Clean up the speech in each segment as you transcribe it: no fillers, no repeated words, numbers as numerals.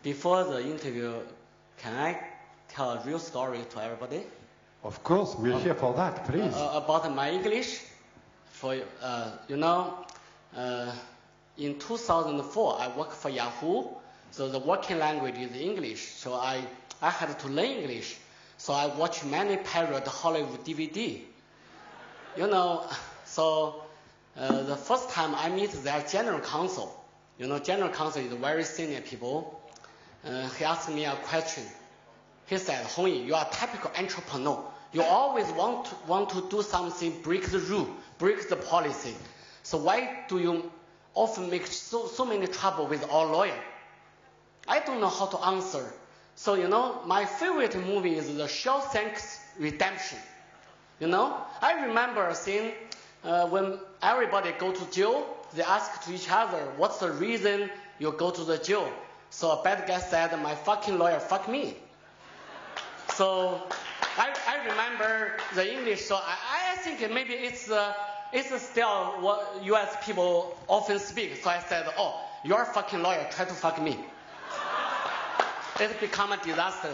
before the interview, can I tell a real story to everybody? Of course, we're here for that, please. About my English. For you know, in 2004, I worked for Yahoo. So the working language is English. So I had to learn English. So I watched many parody Hollywood DVD. You know, so the first time I meet their general counsel. You know, general counsel is very senior people. He asked me a question. He said, Hongyi, you are a typical entrepreneur. You always want to do something, break the rule, break the policy. So why do you often make so many trouble with our lawyer? I don't know how to answer. So, you know, my favorite movie is The Shawshank Redemption. You know, I remember a scene when everybody go to jail, they ask to each other, what's the reason you go to the jail? So a bad guy said, my fucking lawyer fuck me. So I remember the English, so I think maybe it's still what US people often speak. So I said, oh, your fucking lawyer tried to fuck me. It became a disaster.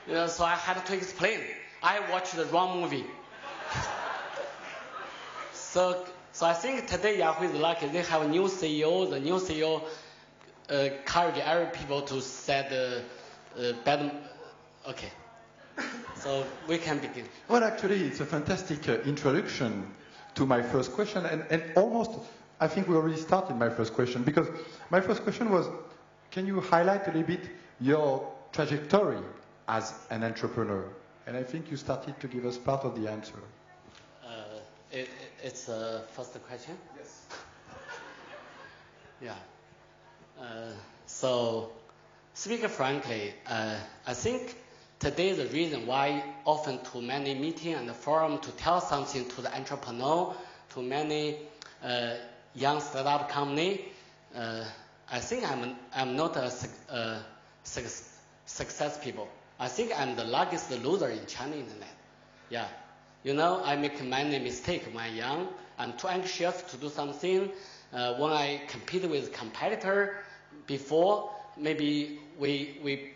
You know, so I had to explain. I watched the wrong movie. So I think today Yahoo is lucky. They have a new CEO. The new CEO encourage every people to set bad. Okay. So we can begin. Well, actually, it's a fantastic introduction to my first question, and almost, I think we already started my first question, because my first question was, can you highlight a little bit your trajectory as an entrepreneur? And I think you started to give us part of the answer. It's the first question? Yes. Yeah. So, speaking frankly, I think today the reason why often to many meetings and forum to tell something to the entrepreneur, to many young startup company, I think I'm not a success people. I think I'm the largest loser in China internet. Yeah. You know, I make many mistakes when I'm young. I'm too anxious to do something. When I compete with competitor before, maybe we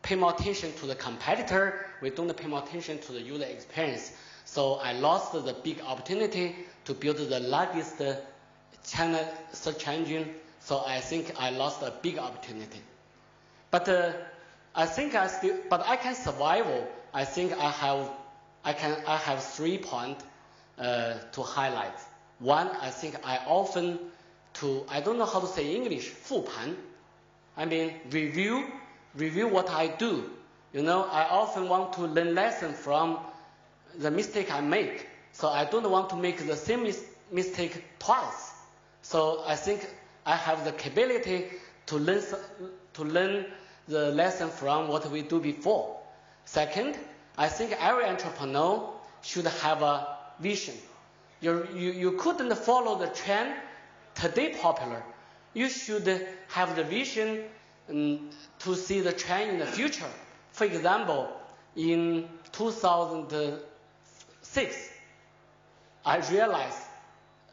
pay more attention to the competitor. We don't pay more attention to the user experience. So I lost the big opportunity to build the largest China search engine. So I think I lost a big opportunity. But I think I can survive. I think I have 3 points to highlight. One, I think I don't know how to say English, 复盘. I mean, review what I do. You know, I often want to learn lessons from the mistake I make. So I don't want to make the same mistake twice. So I think I have the capability to learn the lesson from what we do before. Second, I think every entrepreneur should have a vision. You couldn't follow the trend today popular. You should have the vision to see the trend in the future. For example, in 2006, I realized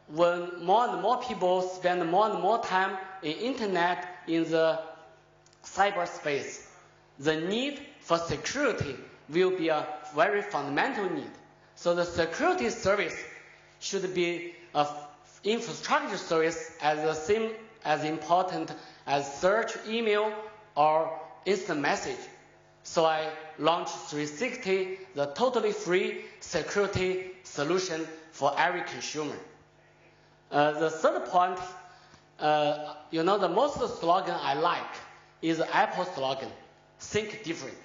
when more and more people spend more and more time in internet, in the cyberspace, the need for security will be a very fundamental need. So the security service should be an infrastructure service as important as search, email, or instant message. So I launched 360, the totally free security solution for every consumer. The third point, you know, the most slogan I like is Apple slogan, think different.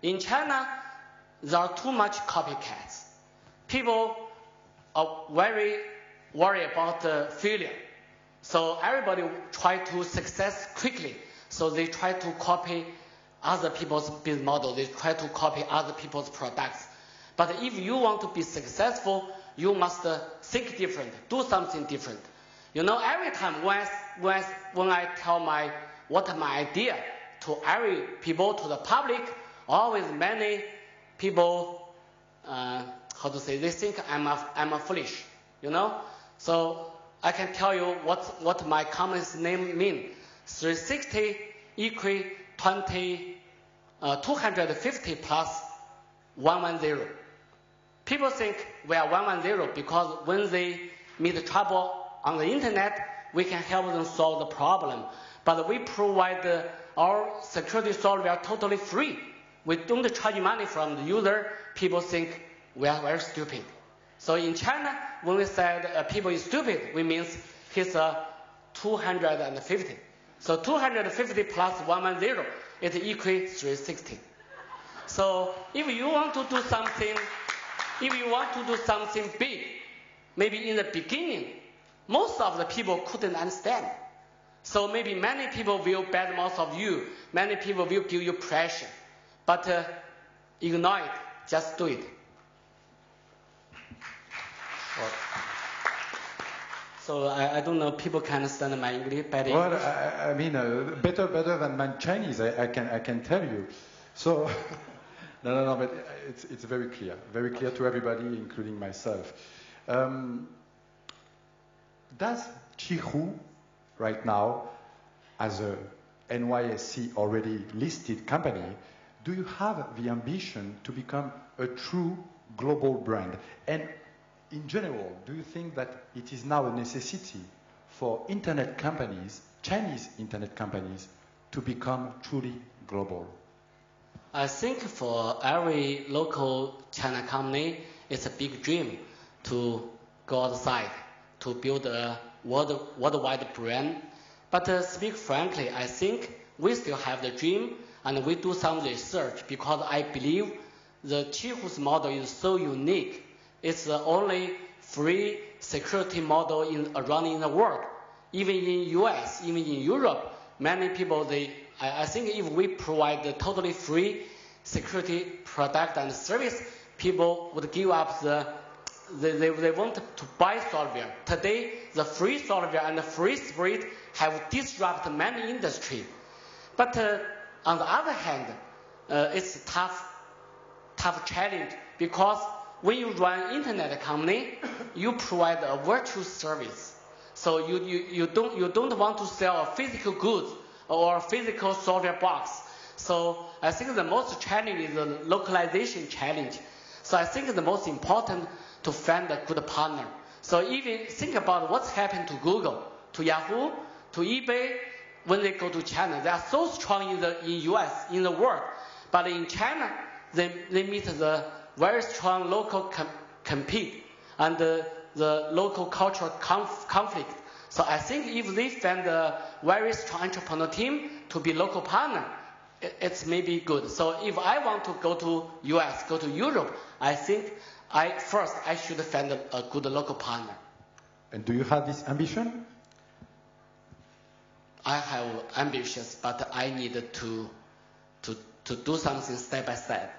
In China, there are too much copycats. People are very worried about failure. So everybody try to success quickly. So they try to copy other people's business model. They try to copy other people's products. But if you want to be successful, you must think different, do something different. You know, every time when I tell my idea to every people, to the public, always many people, they think I'm a foolish, you know? So I can tell you what my company's name means. 360 equal 250 plus 110. People think we are 110 because when they meet trouble on the internet, we can help them solve the problem. But we provide our security software totally free. We don't charge money from the user. People think we are very stupid. So in China, when we said people is stupid, we means he's 250. So 250 plus 110, it equals 360. So if you want to do something big, maybe in the beginning, most of the people couldn't understand. So maybe many people will badmouth of you. Many people will give you pressure. But ignore it. Just do it. So I don't know. People can understand my English better. Well, I mean, better than my Chinese. I can tell you. So no. But it's very clear to everybody, including myself. Does Qihoo right now, as a NYSE already listed company, do you have the ambition to become a true global brand? And in general, do you think that it is now a necessity for internet companies, Chinese internet companies, to become truly global? I think for every local China company, it's a big dream to go outside, to build a worldwide brand. But speak frankly, I think we still have the dream, and we do some research because I believe the Qihoo's model is so unique. It's the only free security model around in the world. Even in US, even in Europe, many people, I think if we provide the totally free security product and service, people would give up they want to buy software. Today, the free software and the free spirit have disrupted many industries. But on the other hand, it's a tough challenge because when you run internet company, you provide a virtual service. So you don't want to sell a physical goods or a physical software box. So I think the most challenge is the localization challenge. So I think the most important to find a good partner. So even think about what's happened to Google, to Yahoo, to eBay. When they go to China, they are so strong in US, in the world. But in China, they meet the very strong local compete and the local cultural conflict. So I think if they find a very strong entrepreneur team to be local partner, it's maybe good. So if I want to go to US, go to Europe, I think first I should find a good local partner. And do you have this ambition? I have ambitions, but I need to do something step by step.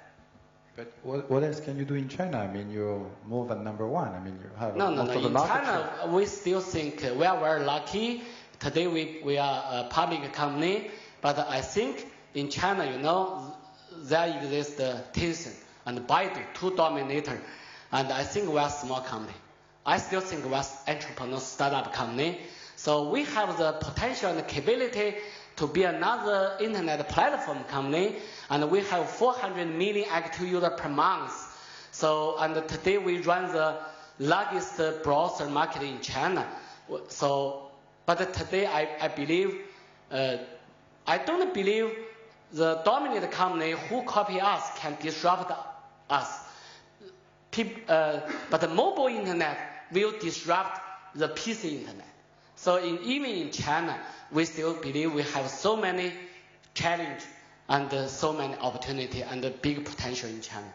But what else can you do in China? I mean, you're more than number one. I mean, you have most of the In market China, share. we still think we are very lucky. Today we are a public company, but I think in China, there exists Tencent and Baidu, two dominators, and I think we are a small company. I still think we are entrepreneur startup company. So we have the potential and the capability to be another internet platform company, and we have 400 million active users per month. So, and today we run the largest browser market in China. So, but today I believe, I don't believe the dominant company who copy us can disrupt us. But the mobile internet will disrupt the PC internet. So even in China, we still believe we have so many challenges and so many opportunities and big potential in China.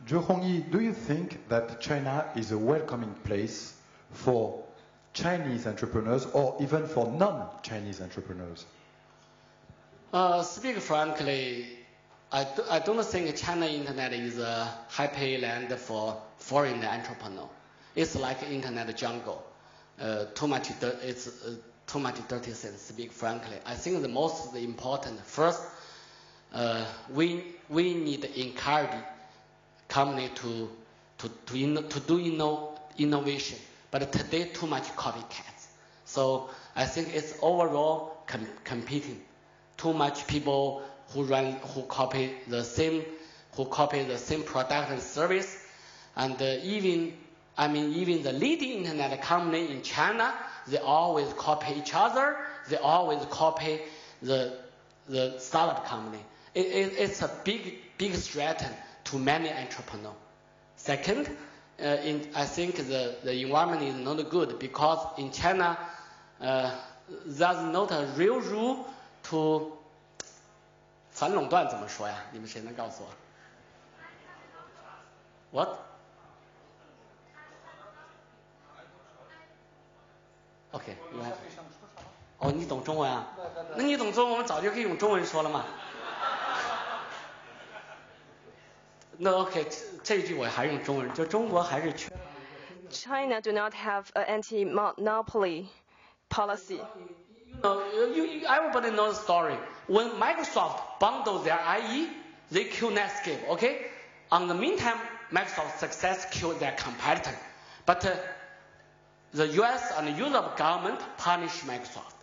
Zhou Hongyi, do you think that China is a welcoming place for Chinese entrepreneurs or even for non-Chinese entrepreneurs? Speak frankly, I don't think China internet is a happy land for foreign entrepreneur. It's like internet jungle. Too much dirty things, speak frankly. I think the most important, first, we need to encourage company to do innovation. But today, too much copycats. So I think it's overall competing. too much people who copy the same product and service, and even the leading internet company in China, they always copy each other. They always copy the startup company. It's a big threat to many entrepreneurs. Second, I think the environment is not good because in China, there's not a real rule to 反垄断怎么说呀？你们谁能告诉我 ？What? OK, you have. 哦，你懂中文啊？那你懂中文，我们早就可以用中文说了嘛。那 OK， 这一句我还是用中文，就中国还是缺。China do not have an anti-monopoly policy. Everybody knows the story. When Microsoft bundled their IE, they killed Netscape. Okay. On the meantime, Microsoft's success killed their competitor. But the U.S. and Europe government punished Microsoft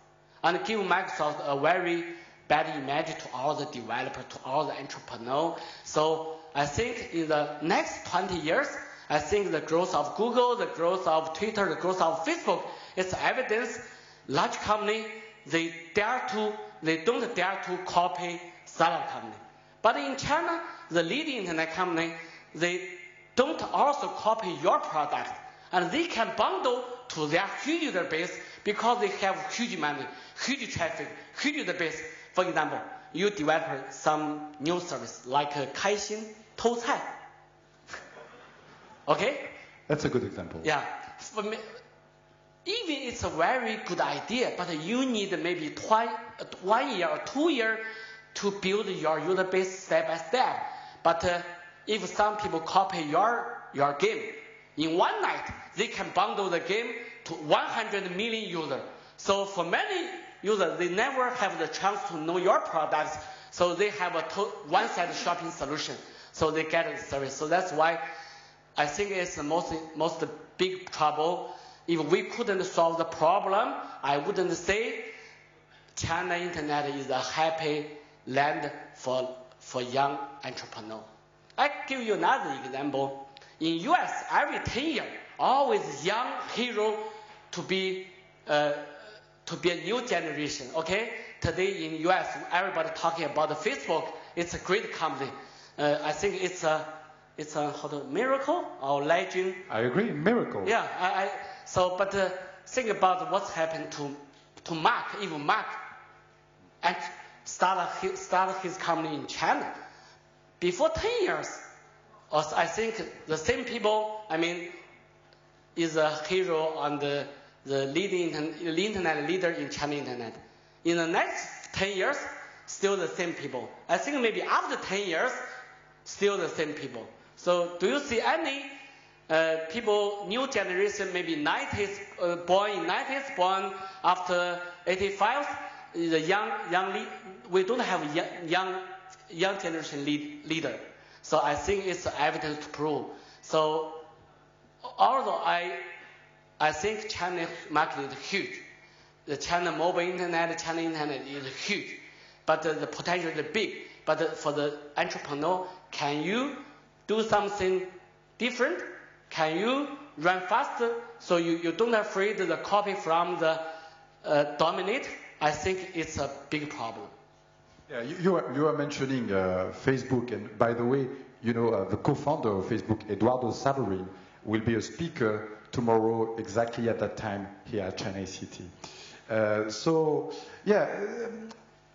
and give Microsoft a very bad image to all the developers, to all the entrepreneurs. So I think in the next 20 years, I think the growth of Google, the growth of Twitter, the growth of Facebook is evidence. Large company, they don't dare to copy startup company. But in China, the leading internet company, they don't also copy your product, and they can bundle to their huge user base because they have huge money, huge traffic, huge user base. For example, you develop some new service like 开心偷菜. Okay? That's a good example. Yeah. For me, even it's a very good idea, but you need maybe 1 year or 2 years to build your user base step by step. But if some people copy your game, in one night, they can bundle the game to 100 million users. So for many users, they never have the chance to know your products, so they have a one-side shopping solution. So they get the service. So that's why I think it's the most big trouble. If we couldn't solve the problem, I wouldn't say China internet is a happy land for young entrepreneurs. I give you another example. In US, every 10 years, always young hero to be a new generation. Okay, today in US, everybody talking about Facebook. It's a great company. I think it's a miracle or legend. I agree, miracle. Yeah, but think about what's happened to Mark, even Mark, and started his company in China. Before 10 years, I think the same people, is a hero and the leading internet leader in China internet. In the next 10 years, still the same people. I think maybe after 10 years, still the same people. So do you see any people, new generation, maybe 90s, born in 90s, born after 85, the we don't have young generation leader. So I think it's evidence to prove. So although I think China market is huge, the China mobile internet, China internet is huge, but the potential is big. But for the entrepreneur, can you do something different? Can you run faster so you don't afraid the copy from the dominate? I think it's a big problem. Yeah, you are mentioning Facebook, and by the way, the co-founder of Facebook, Eduardo Saverin, will be a speaker tomorrow exactly at that time here at NYSE.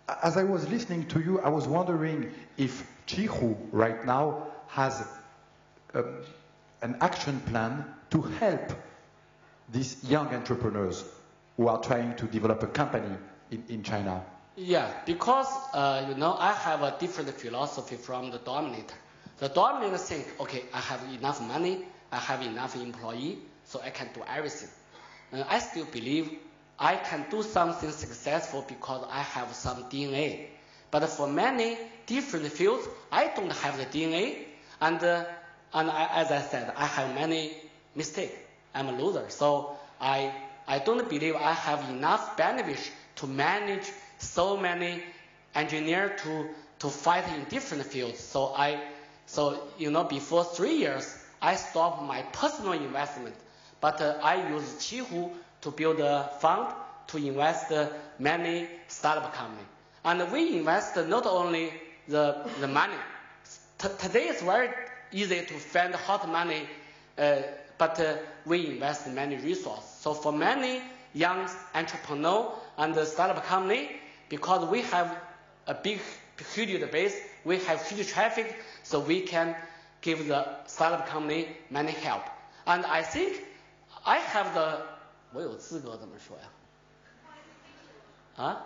As I was listening to you, I was wondering if Qihoo right now has an action plan to help these young entrepreneurs who are trying to develop a company in China. Yeah, because I have a different philosophy from the dominator. The dominator think, okay, I have enough money, I have enough employee, so I can do everything. I still believe I can do something successful because I have some DNA. But for many different fields, I don't have the DNA, and as I said, I have many mistakes. I'm a loser, so I don't believe I have enough benefits to manage so many engineer to fight in different fields. So before 3 years, I stopped my personal investment, but I use Qihoo to build a fund to invest many startup companies. And we invest not only the money. Today it's very easy to find hot money, but we invest many resources. So for many young entrepreneurs and startup company, because we have a huge base, we have huge traffic, so we can give the startup company many help. And I think I have the 我有资格怎么说呀？啊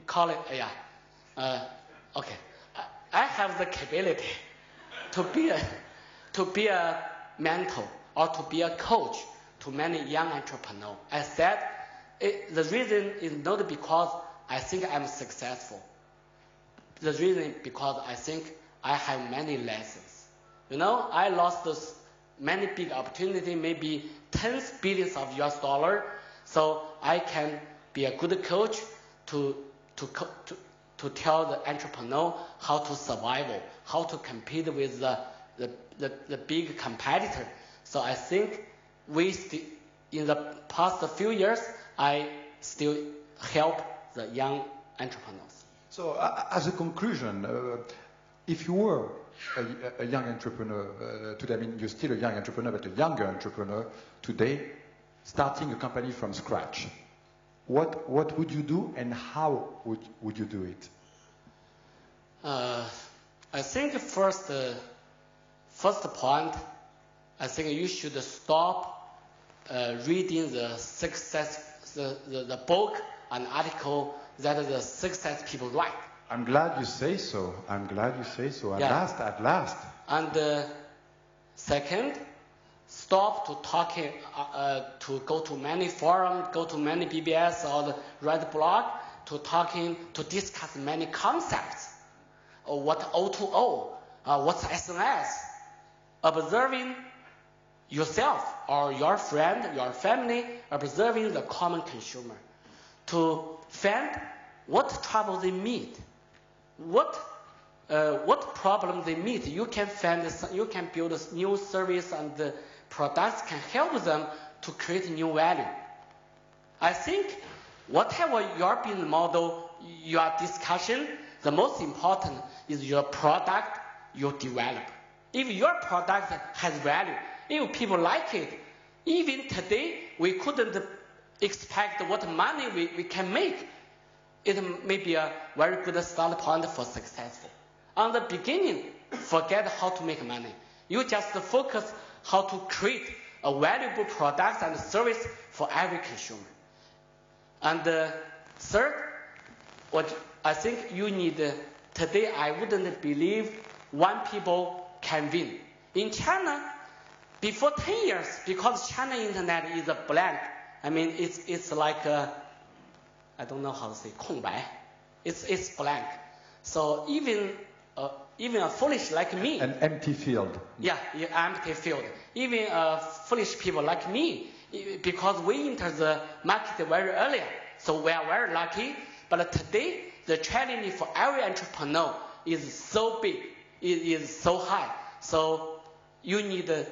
？Call it, okay. I have the capability to be a mentor or to be a coach to many young entrepreneurs. I said the reason is not because I think I'm successful. The reason because I think I have many lessons. I lost many big opportunities, maybe tens billions of US dollars. So I can be a good coach to tell the entrepreneur how to survive, how to compete with the big competitor. So I think in the past few years, I still help the young entrepreneurs. So as a conclusion, if you were a young entrepreneur today, I mean, you're still a young entrepreneur, but a younger entrepreneur today, starting a company from scratch, what would you do and how would you do it? I think first point, I think you should stop reading the book and article that the success people write. I'm glad you say so. At last. And second, stop to talking, to go to many forums, go to many BBS or write blog, to discuss many concepts. What O2O, what's SNS. Observing yourself or your friend, your family, observing the common consumer. To find what trouble they meet, what problem they meet. You can build a new service and the products can help them to create new value. I think whatever your business model, your discussion, the most important is your product you develop. If your product has value, if people like it, even today we couldn't expect what money we can make. It may be a very good start point for successful. On the beginning, forget how to make money. You just focus how to create a valuable product and service for every consumer. And third, what I think you need, today I wouldn't believe one people can win. In China, before 10 years, because China internet is a blank, I mean, it's like I don't know how to say 空白. It's blank. So even a foolish like me. An empty field. Yeah, empty field. Even foolish people like me, because we enter the market very early, so we are very lucky. But today, the challenge for every entrepreneur is so big, it is so high. So you need to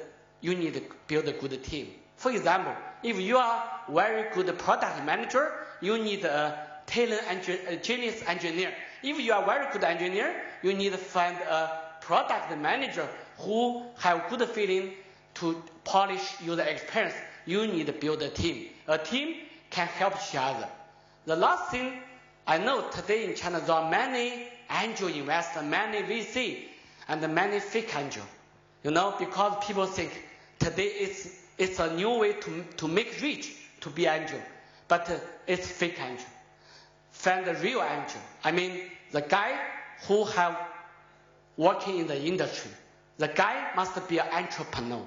build a good team. For example, if you are very good product manager, you need a genius engineer. If you are a very good engineer, you need to find a product manager who have good feeling to polish user experience. You need to build a team. A team can help each other. The last thing I know today in China, there are many angel investors, many VC, and many fake angel. Because people think today it's a new way to make rich, to be angel. But it's fake angel. Find the real angel. I mean, the guy who have working in the industry. The guy must be an entrepreneur.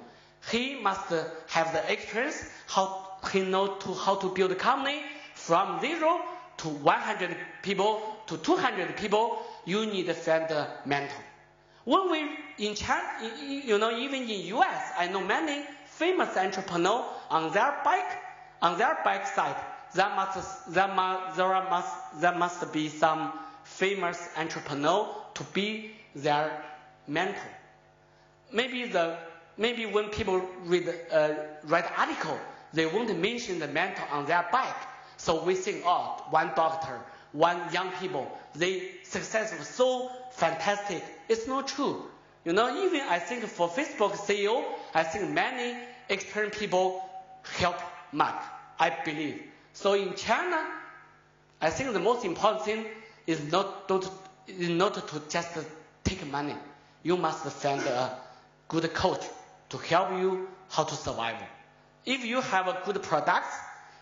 He must have the experience, he knows how to build a company from 0 to 100 people to 200 people. You need to find a mentor. When we in China, even in US, I know many famous entrepreneurs on their bike side, there must be some famous entrepreneur to be their mentor. Maybe when people write article, they won't mention the mentor on their back. So we think, oh, one doctor, one young people, they successful, so fantastic. It's not true. You know, even I think for Facebook CEO, I think many experienced people help Mark, I believe. So in China, I think the most important thing is not to just take money. You must find a good coach to help you how to survive. If you have a good product,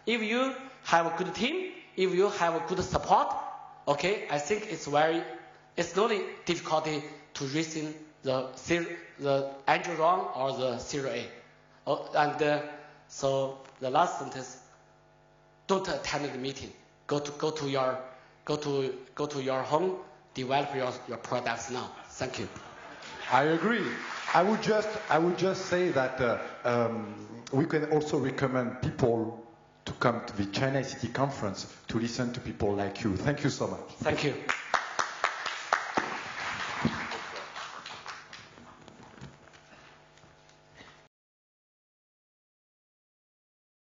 if you have a good team, if you have a good support, okay, I think it's not difficulty to reaching the angel round or the Series A. So the last sentence: don't attend the meeting. Go to your home, develop your products now. Thank you. I agree. I would just say that we can also recommend people to come to the China ICT conference to listen to people like you. Thank you so much. Thank you.